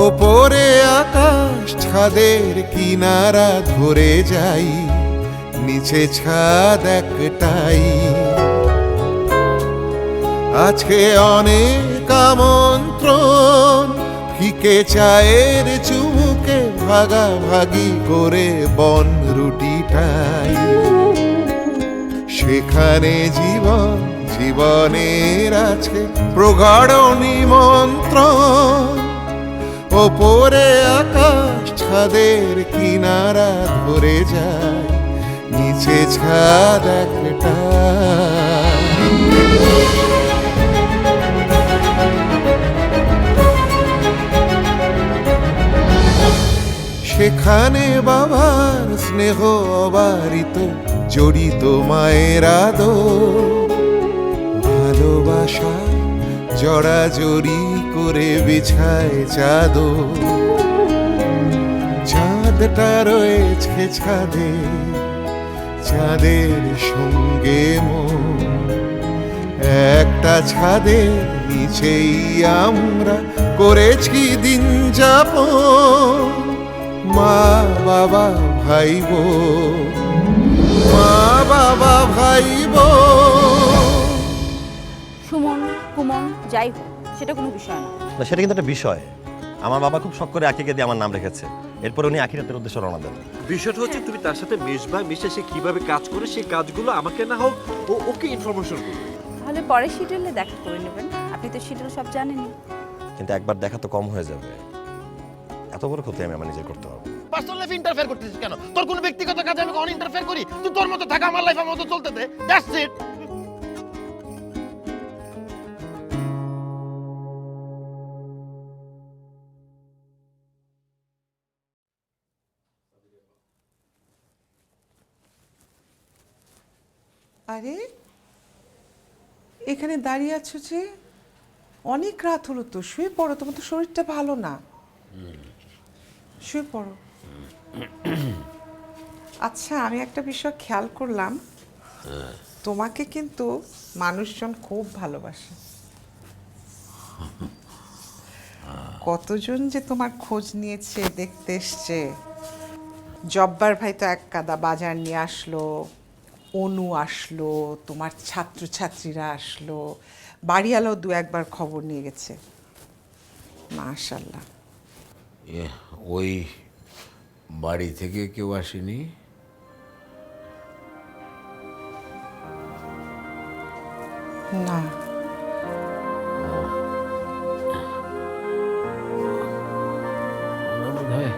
ওপরে আকাশ ছাদের কিনারা ধরে যাই, নিচে ছাদ একটাই। আজকে অনেক আমন্ত্রণ, ফিকে চায়ের চুমুকে ভাগাভাগি করে বন রুটিটাই। সেখানে জীবন জীবনের আছে প্রগাঢ় নিমন্ত্রণ। ওপরে আকাশ ছাদের কিনারা ধরে যায়, নিচে ছাদ একটা। সেখানে বাবার স্নেহ অবারিত, জড়িত মায়ের আদর, ভালোবাসা জড়াজড়ি করে বিছায় চাদর। চাঁদটা রয়েছে ছাদে, চাঁদের সঙ্গে মন। একটা ছাদের নিচেই আমরা করেছি দিন যাপন। মা বাবা ভাই বোন, মা বাবা ভাই বোন। সুমন কুমন যাই হোক, সেটা কোনো বিষয় না। না, সেটা কিন্তু একটা বিষয়। আমার বাবা খুব শখ করে আঁকিকে দিয়ে আমার নাম রেখেছে। এরপর উনি আখিরাতের উদ্দেশ্যে রওনা দেন। বিষয়টা হচ্ছে তুমি তার সাথে মিশবা, মিশে সে কিভাবে কাজ করে সেই কাজগুলো আমাকে না হোক ওকে ইনফরমেশন করবে। তাহলে পরের শিডিউলে দেখা করে নেবেন, আপনি তো শিডিউল সব জানেনই। কিন্তু একবার দেখা তো কম হয়ে যাবে। এত বড় ক্ষতি আমি আমার নিজে করতে পারবো। পার্সোনাল লাইফে ইন্টারফেয়ার করতেছিস কেন? তোর কোনো ব্যক্তিগত কাজে আমি কখন ইন্টারফেয়ার করি? তুই তোর মতো থাকা, আমার লাইফ আমার মতো চলতে দে। That's it. আরে এখানে দাঁড়িয়ে আছো যে? অনেক রাত হলো তো, শুয়ে পড়ো, তোমার তো শরীরটা ভালো না। শুয়ে পড়ো। আচ্ছা, আমি একটা বিষয় খেয়াল করলাম, তোমাকে কিন্তু মানুষজন খুব ভালোবাসে। কতজন যে তোমার খোঁজ নিয়েছে, দেখতে এসছে। জব্বার ভাই তো এক কাদা বাজার নিয়ে আসলো, অনু আসলো, তোমার ছাত্রছাত্রীরা আসলো, বাড়িওয়ালাও দু একবার খবর নিয়ে গেছে। মাশাআল্লাহ। ওই বাড়ি থেকে কেউ আসেনি? না। বোধহয়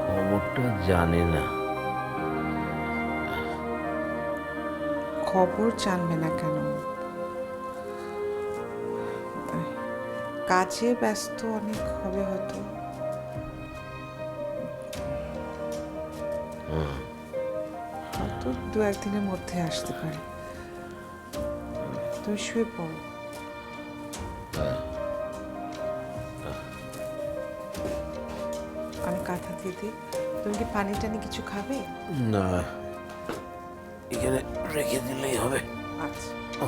খবরটা জানে না। খবর জানবে না কেন? কাজে ব্যস্ত অনেক হবে হয়তো। হয়তো দু একদিনের মধ্যে আসতে পারে। তুমি শুয়ে পড়ো। আমি কাঁথা দিয়ে দিই। তুমি কি পানি টানি কিছু খাবে? না, এখানে রেখে দিলেই হবে। আচ্ছা।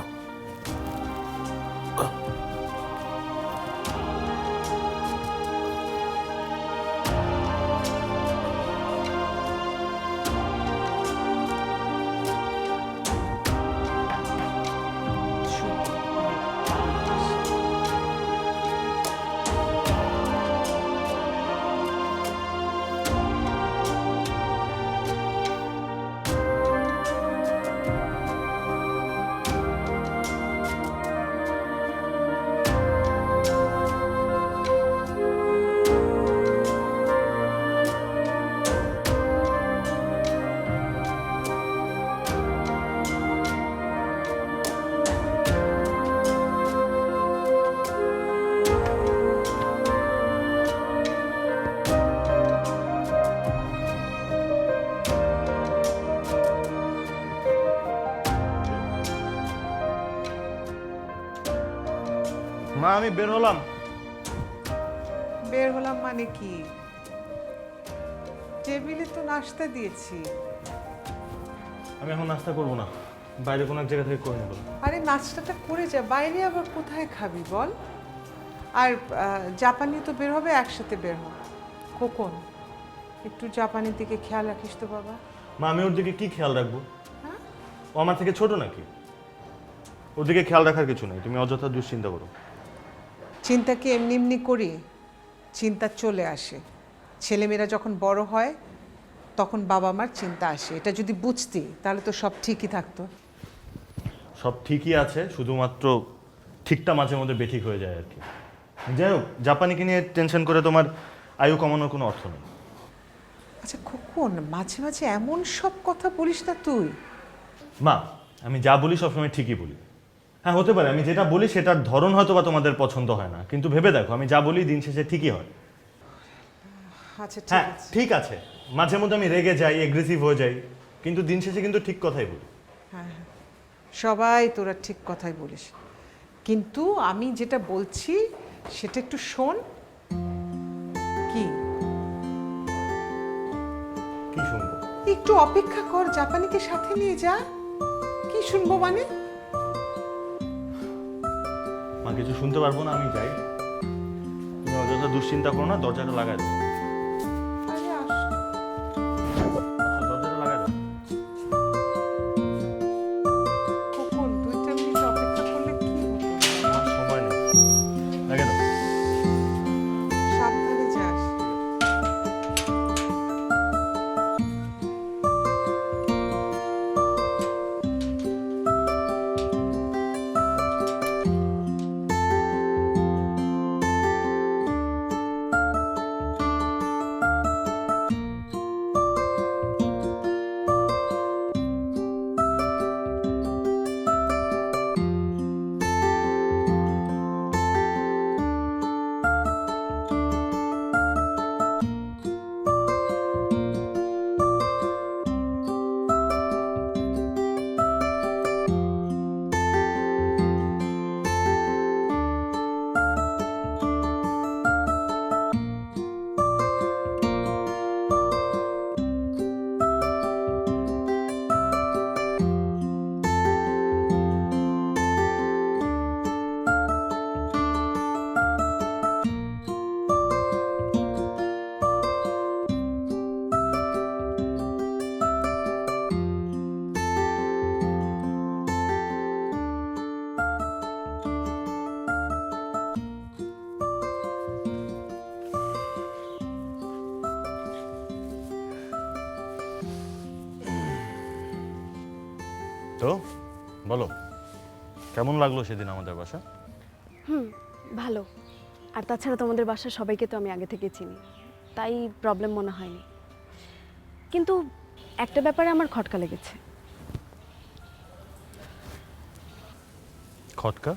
মা, আমি বের হলাম। বের হলাম মানে কি? টেবিলে তো নাস্তা দিয়েছি। আমি এখন নাস্তা করবো না, বাইরে কোনো এক জায়গা থেকে করে নেব। আরে নাস্তাটা করে যা, বাইরে আবার কোথায় খাবি বল? আর জাপানি তো বের হবে, একসাথে বের হবে। খোকন, একটু জাপানির দিকে খেয়াল রাখিস তো বাবা। মা, আমি ওর দিকে কি খেয়াল রাখবো? ও আমার থেকে ছোট নাকি? ওর দিকে খেয়াল রাখার কিছু নেই, তুমি অযথা দুশ্চিন্তা করো। চিন্তা কি এমনি এমনি করি? চিন্তা চলে আসে। ছেলেমেয়েরা যখন বড় হয় তখন বাবা মার চিন্তা আসে। এটা যদি বুঝতি তাহলে তো সব ঠিকই থাকতো। সব ঠিকই আছে, শুধুমাত্র ঠিকটা মাঝে মধ্যে বেঠিক হয়ে যায় আর কি। যাই হোক, জাপানিকে নিয়ে টেনশন করে তোমার আয়ু কমানোর কোনো অর্থ নেই। আচ্ছা খোকন, মাঝে মাঝে এমন সব কথা বলিস না তুই। মা, আমি যা বলি সবসময় ঠিকই বলি। হ্যাঁ, হতে পারে আমি যেটা বলি সেটার ধরন হয়তো বা তোমাদের পছন্দ হয় না, কিন্তু ভেবে দেখো আমি যা বলি দিন শেষে ঠিকই হয়। আচ্ছা ঠিক হ্যাঁ আছে। ঠিক আছে, মাঝে মধ্যে আমি রেগে যাই, এগ্রেসিভ হয়ে যাই, কিন্তু দিন শেষে কিন্তু ঠিক কথাই বলি। হ্যাঁ হ্যাঁ, সবাই তোরা ঠিক কথাই বলিস, কিন্তু আমি যেটা বলছি সেটা একটু শোন। কি কি শুনবো? একটু অপেক্ষা কর, জাপানিকে সাথে নিয়ে যা। কি শুনবো মানে? মা, কিছু শুনতে পারবো না, আমি যাই। তুমি অযথা দুশ্চিন্তা করো না, দরজাটা লাগাই দাও। আরে আস। দরজাটা লাগাই দাও। খোকন, 2টা মিনিট অপেক্ষা করলে কি হতো? আমার সময় নেই, লাগাই দাও। সাবধানে যাস। তো বলো, কেমন লাগলো সেদিন আমাদের বাসা? ভালো। আর তাছাড়া তোমাদের বাসার সবাইকে তো আমি আগে থেকে চিনি, তাই প্রবলেম মনে হয়নি। কিন্তু একটা ব্যাপারে আমার খটকা লেগেছে। খটকা?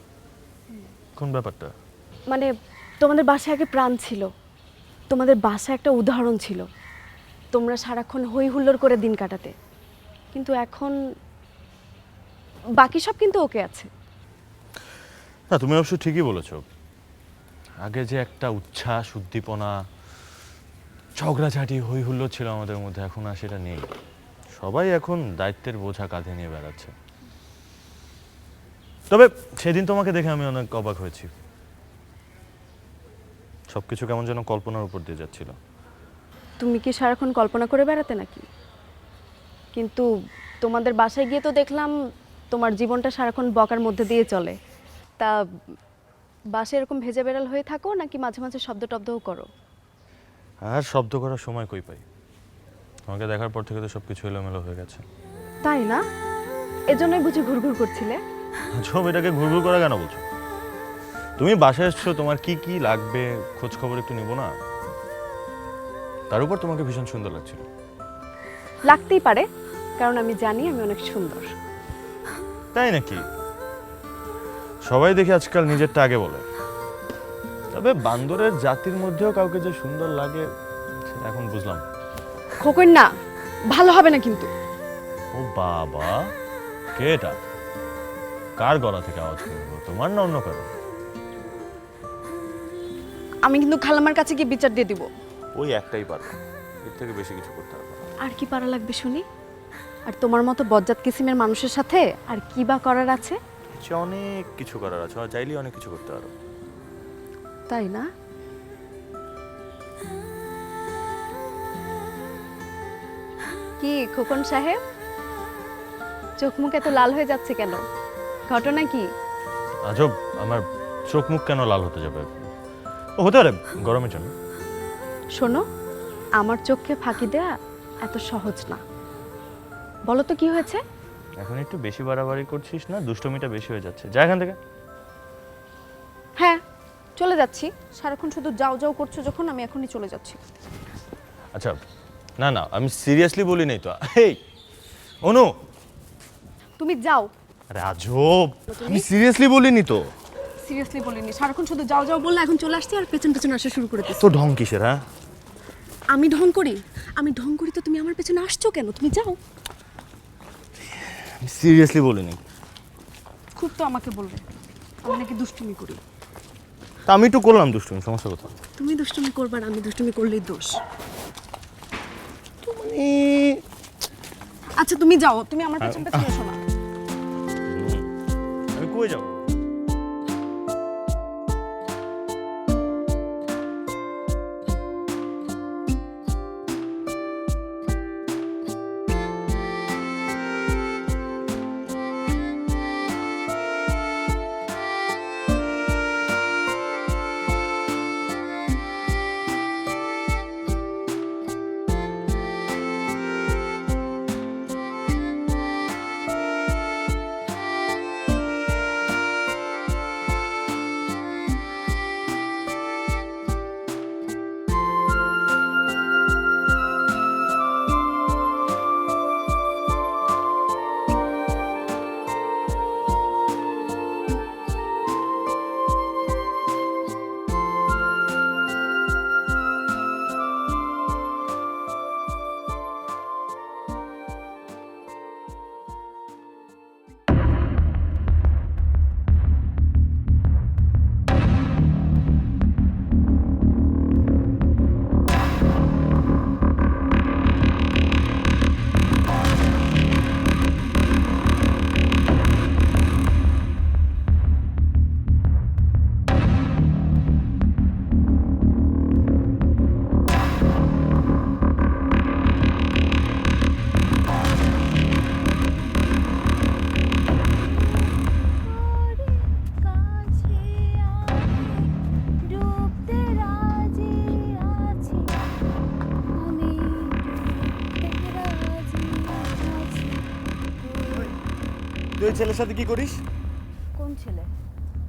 কোন ব্যাপারটা? মানে তোমাদের বাসায় আগে প্রাণ ছিল, তোমাদের বাসা একটা উদাহরণ ছিল, তোমরা সারাক্ষণ হই হুল্লোড় করে দিন কাটাতে, কিন্তু এখন বাকি সব কিন্তু ওকে আছে। না, তুমি অবশ্য ঠিকই বলেছো। আগে যে একটা উচ্ছ্বাস, উদ্দীপনা, ঝগড়াঝাটি, হই হুল্লোড় ছিল আমাদের মধ্যে, এখন আর সেটা নেই। সবাই এখন দায়িত্বের বোঝা কাঁধে নিয়ে বেড়াচ্ছে। তবে সেদিন তোমাকে দেখে আমি অনেক অবাক হয়েছি। সবকিছু কেমন যেন কল্পনার উপর দিয়ে যাচ্ছিল। তুমি কি সারাক্ষণ কল্পনা করে বেড়াতে নাকি? কিন্তু তোমাদের বাসায় গিয়ে তো দেখলাম তোমার জীবনটা সারাক্ষণ বকার মধ্যে দিয়ে চলে। তা বাসায় এরকম ভেজা বেড়াল হয়ে থাকো নাকি মাঝে মাঝে শব্দ টব্দও করো? আর শব্দ করার সময় কই পাই? তোমাকে দেখার পর থেকে তো সবকিছু এলোমেলো হয়ে গেছে। তাই না? এজন্যই বুঝি ঘুরঘুর করছিলে? সব এটাকে ঘুরঘুর করা কেন বলছো? তুমি বাসায় এসছো, তোমার কি কি লাগবে খোঁজ খবর একটু নিব না? তার উপর তোমাকে ভীষণ সুন্দর লাগছিল। লাগতেই পারে, কারণ আমি জানি আমি অনেক সুন্দর। তাই নাকি? সবাই দেখি আজকাল নিজেরটা আগে বলে। তবে বান্দরের জাতির মধ্যেও কাউকে যে সুন্দর লাগে সেটা এখন বুঝলাম। খোকন না, ভালো হবে না কিন্তু। ও বাবা, কে এটা? কার গলা থেকে আওয়াজ করবো, তোমার না অন্য কারো? আমি কিন্তু খালামার কাছে গিয়ে বিচার দিয়ে দিব। ওই একটাই পারবো, এর থেকে বেশি কিছু করতে পারবো না। আর কি পারা লাগবে শুনি? আর তোমার মতো বজ্জাত কিসিমের মানুষের সাথে আর কি বা করার আছে? অনেক কিছু করার আছে, আর চাইলেই অনেক কিছু করতে পারো। তাই না? কি খোকন সাহেব, চোখ মুখ এত লাল হয়ে যাচ্ছে কেন? ঘটনা কি? আজব, আমার চোখ মুখ কেন লাল হতে যাবে? ও হতে পারে গরমের জন্য। শোনো, আমার চোখকে ফাঁকি দেয়া এত সহজ না। বলো তো কি হয়েছে? এখন একটু বেশি বাড়াবাড়ি করছিস না? দুষ্টমিটা বেশি হয়ে যাচ্ছে, যা এখান থেকে। হ্যাঁ, চলে যাচ্ছি। সারাক্ষণ শুধু যাও যাও করছো যখন, আমি এখনই চলে যাচ্ছি। আচ্ছা, না না, আমি সিরিয়াসলি বলি নাই তো। এই অনু, তুমি যাও। আরে আজব, আমি সিরিয়াসলি বলিনি তো। সিরিয়াসলি বলিনি, সারাক্ষণ শুধু যাও যাও বললে এখন চলে আসছি আর পেছন পেছন আসা শুরু করে দিচ্ছি। তো ঢং কিসের? হ্যাঁ, আমি ঢং করি? আমি ঢং করি তো তুমি আমার পেছনে আসছো কেন? তুমি যাও। আমি সিরিয়াসলি বলিনি। খুব তো আমাকে বলবে আমি নাকি দুষ্টুমি করি। তা আমি একটু করলাম দুষ্টুমি, সমস্যা কোথায়? তুমি দুষ্টুমি করবে আর আমি দুষ্টুমি করলেই দোষ। আচ্ছা তুমি যাও, তুমি আমার পেছন পেছন এসো না। আমি কই যাব? তুই ওই ছেলের সাথে কি করিস? কোন ছেলে?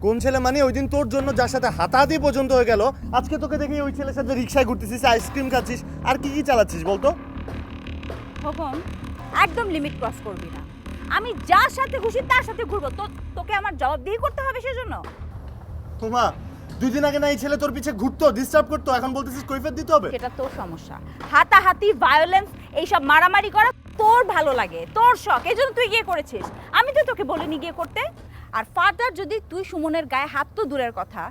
কোন ছেলে মানে ওই দিন তোর জন্য যার সাথে হাতাহাতি পর্যন্ত হয়ে গেল, আজকে তোকে দেখি ওই ছেলের সাথে রিক্সায় ঘুরতেছিস, আইসক্রিম খাচ্ছিস, আর কি কি চালাচ্ছিস বলতো? খোকন, একদম লিমিট ক্রস করবি না। আমি যার সাথে খুশি তার সাথে ঘুরবো, তোকে আমার জবাবদিহি করতে হবে সেজন্য? তোমা, 2 দিন আগে না এই ছেলে তোর পিছে ঘুরতো, ডিস্টার্ব করতো, এখন বলতেছিস কৈফিয়ত দিতে হবে? সেটা তোর সমস্যা। হাতাহাতি, ভায়োলেন্স, এইসব মারামারি করা তোর ভালো লাগে, তোর শখ, এই জন্য তুই গিয়ে করেছিস। আমি তো তোকে বলিনি গিয়ে করতে। আর ফার্দার যদি তুই সুমনের গায়ে হাত তো দূরের কথা,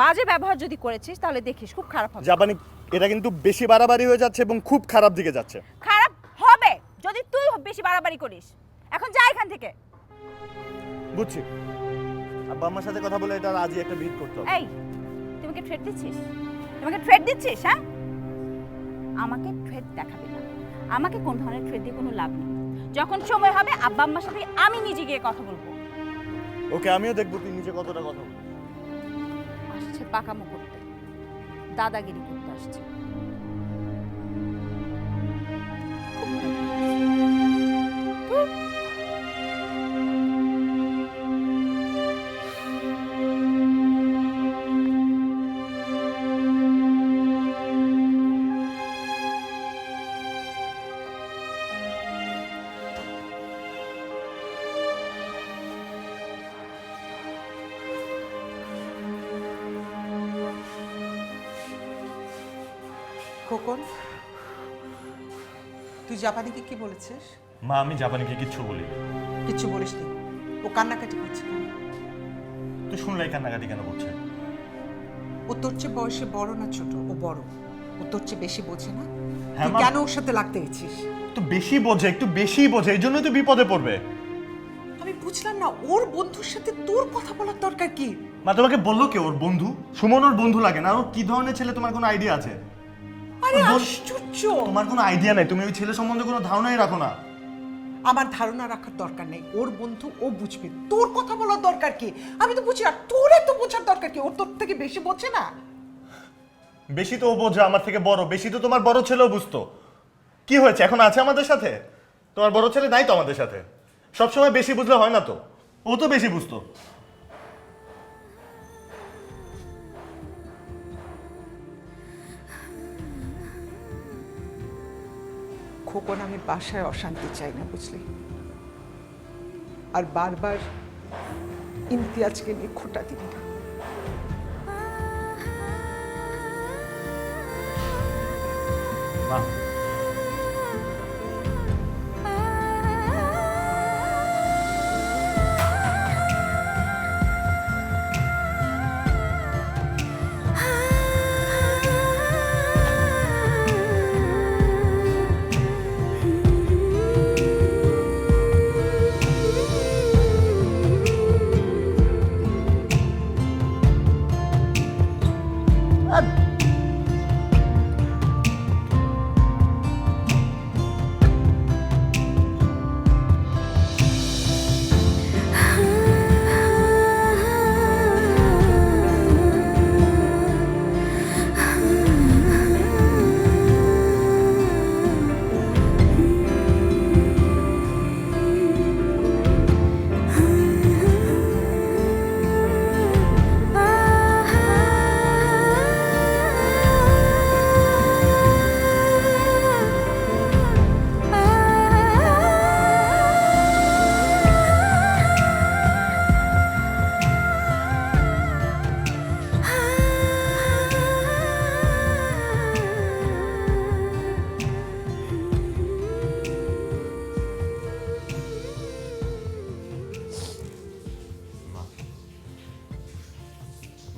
বাজে ব্যবহার যদি করেছিস তাহলে দেখিস খুব খারাপ হবে। জাপানি, এটা কিন্তু বেশি বাড়াবাড়ি হয়ে যাচ্ছে এবং খুব খারাপ দিকে যাচ্ছে। খারাপ হবে যদি তুই বেশি বাড়াবাড়ি করিস। এখন যা এখান থেকে। বুঝছি, আব্বা আম্মার সাথে কথা বলে এটা আজই একটা বিট করতে হবে। এই, তুমি কি থ্রেট দিচ্ছিস? তোমাকে থ্রেট দিচ্ছিস? হ্যাঁ, আমাকে থ্রেট দেখাবি না। আমাকে কোন ধরনের থ্রেট দিয়ে কোনো লাভ নেই। যখন সময় হবে আব্বা আম্মার সাথে আমি নিজে গিয়ে কথা বলবো। ওকে, আমিও দেখবো তুই নিজে কতটা কথা বলিস। আসছে পাকামো করতে, দাদাগিরি করতে আসছে। খোকন, তুই জাপানিকে কি বলেছিস? মা, আমি জাপানিকে কিচ্ছু বলি। কিচ্ছু বলিসনি? ও কান্নাকাটি করছে কেন? তুই শুনলাই কান্নাকাটি কেন করছে? ও তোর চেয়ে বয়সে বড় না ছোট? ও বড়। ও তোর চেয়ে বেশি বোঝে না? হ্যাঁ তুই মা, কেন ওর সাথে লাগতে গেছিস? একটু বেশি বোঝে, একটু বেশি বোঝে, এই জন্যই তো বিপদে পড়বে। আমি বুঝলাম না, ওর বন্ধুর সাথে তোর কথা বলার দরকার কি? মা তোমাকে বললো কে ওর বন্ধু? সুমন ওর বন্ধু লাগে না? ও কি ধরনের ছেলে তোমার কোনো আইডিয়া আছে? আরে আশ্চর্য! তোমার কোনো আইডিয়া নাই, তুমি ওই ছেলে সম্বন্ধে কোনো ধারণাই রাখো না। আমার ধারণা রাখার দরকার নেই, ওর বন্ধু, ও বুঝবে। তোর কথা বলার দরকার কি? আমি তো বুঝি না, তোর এত বোঝার দরকার কি? ওর তোর থেকে বেশি বোঝে না? বেশি তো ও বোঝে আমার থেকে বড়, বেশি তো তোমার বড় ছেলেও বুঝতো। কি হয়েছে, এখন আছে আমাদের সাথে? তোমার বড় ছেলে নাই তো আমাদের সাথে। সবসময় বেশি বুঝলে হয় না তো, ও তো বেশি বুঝতো। খোকন, আমি বাসায় অশান্তি চাই না, বুঝলি? আর বারবার ইমতিয়াজকে নিয়ে খোঁটা দিবি না।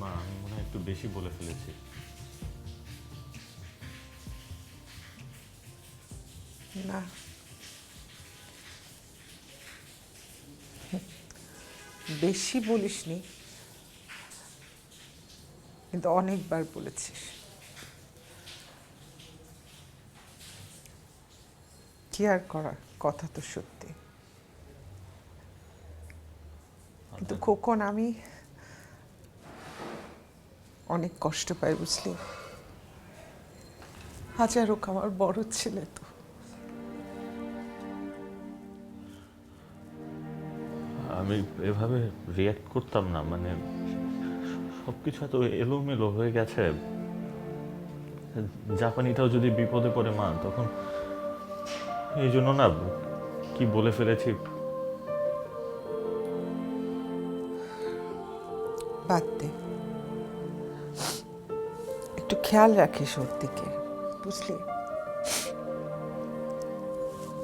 মা, আমি মনে হয় একটু বেশি বলে ফেলেছি। না, বেশি বলিসনি, কিন্তু অনেকবার বলেছিস। কি আর করার, কথা তো সত্যি। কিন্তু খোকন, আমি অনেক কষ্ট পাই, বুঝলি? হাজার হোক আমার বড় ছেলে তো। আমি এভাবে রিয়্যাক্ট করতাম না, মানে সবকিছু এত এলোমেলো হয়ে গেছে। জাপানিটাও যদি বিপদে পড়ে মা, তখন এই জন্য না কি বলে ফেলেছি। বাদ দে, একটু খেয়াল রাখিস ওর দিকে, বুঝলি?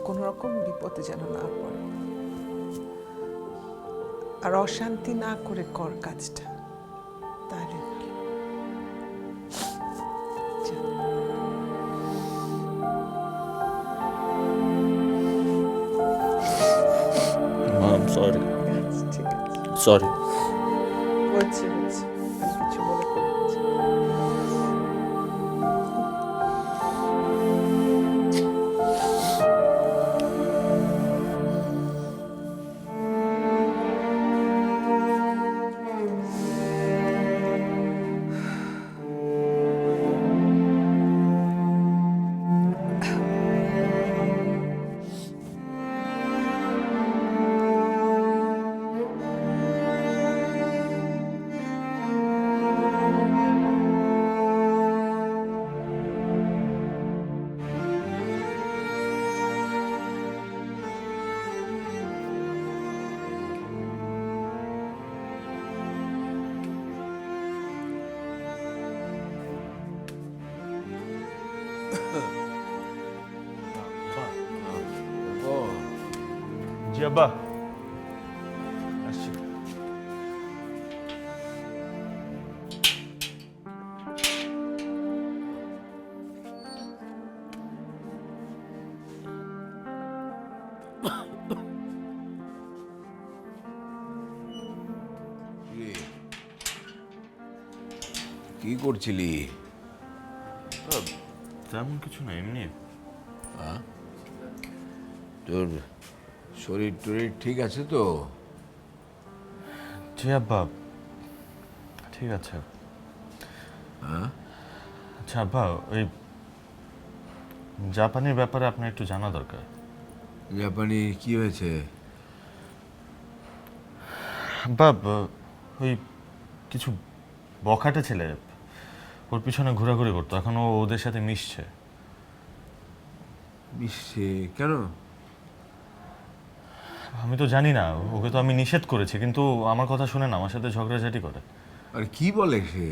কোন রকম বিপদে যেন না পড়ে। আর অশান্তি না করে কর কাজটা, তাহলে যা। মাম সরি, ঠিক আছে, সরি। বলছি বলছি, আমি কিছু মনে করছি। জি আব্বা, আসছি। কি করছিলি? তেমন কিছু না, এমনি। তোর শরীর টরীর ঠিক আছে তো? জি আব্বা, ঠিক আছে। আচ্ছা আব্বা, ওই জাপানের ব্যাপারে আপনার একটু জানা দরকার। জাপানি কি হয়েছে? আব্বা, ওই কিছু বখাটে ছেলে ওর পিছনে ঘোরাঘুরি করতো, এখন ও ওদের সাথে মিশছে। মিশছে কেন? আমি তো জানি না, ওকে তো আমি নিষেধ করেছি, কিন্তু আমার কথা শুনে না, আমার সাথে ঝগড়াঝাটি করে। আর কি বলে সে?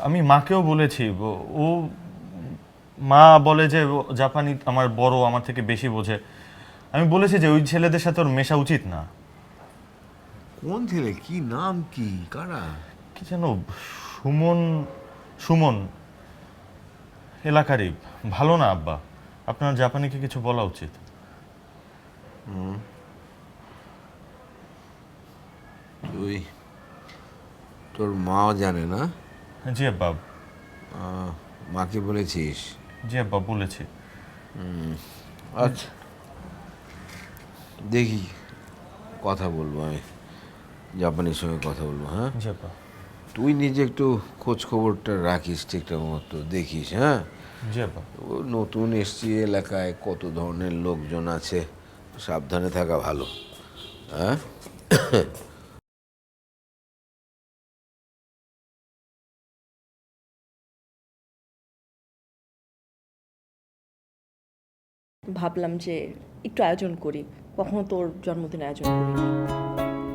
আমি মাকেও বলেছি, ও মা বলে যে ও জাপানি আমার বড়, আমার থেকে বেশি বোঝে। আমি বলেছি যে ওই ছেলেদের সাথে ওর মেশা উচিত না। কোন ছেলে? কি নাম? কি কারা? কি যেন, সুমন, সুমন এলাকারই, ভালো না আব্বা। আপনার জাপানিকে কিছু বলা উচিত। তুই, তোর মাও জানে না? জি আব্বা। মাকে বলেছিস? জি আব্বা, বলেছি। আচ্ছা, দেখি, কথা বলবো আমি, জাপানির সঙ্গে কথা বলবো। হ্যাঁ, জি আব্বা। তুই নিজে একটু খোঁজ খবরটা রাখিস ঠিকঠাক মতো, দেখিস। হ্যাঁ, জি আব্বা। ও নতুন এসছি এলাকায়, কত ধরনের লোকজন আছে, সাবধানে থাকা ভালো। হ্যাঁ, ভাবলাম যে একটু আয়োজন করি, কখনো তোর জন্মদিন আয়োজন করিনি।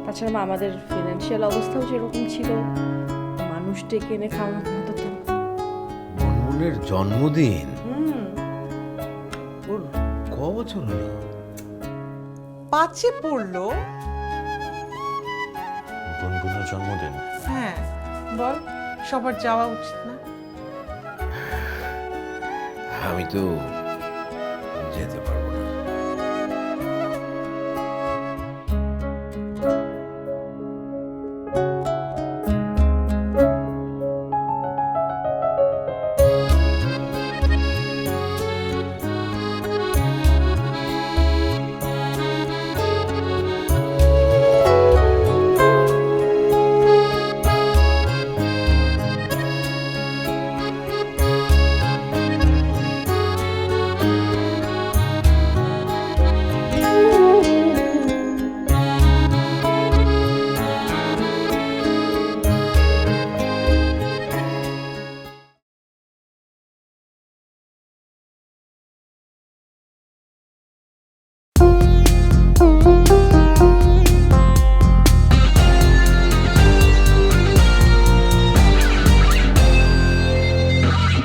তাছাড়া আমাদের ফিনান্সিয়াল অবস্থাও যেরকম ছিল, মানুষ ডেকে এনে খাওয়ানোর মতো তো। মনমনের জন্মদিন? ওর ক বছর হলো? 5-এ পড়লো। গুনগুনের জন্মদিন? হ্যাঁ, বল, সবার যাওয়া উচিত না? আমি তো যেতে পারি।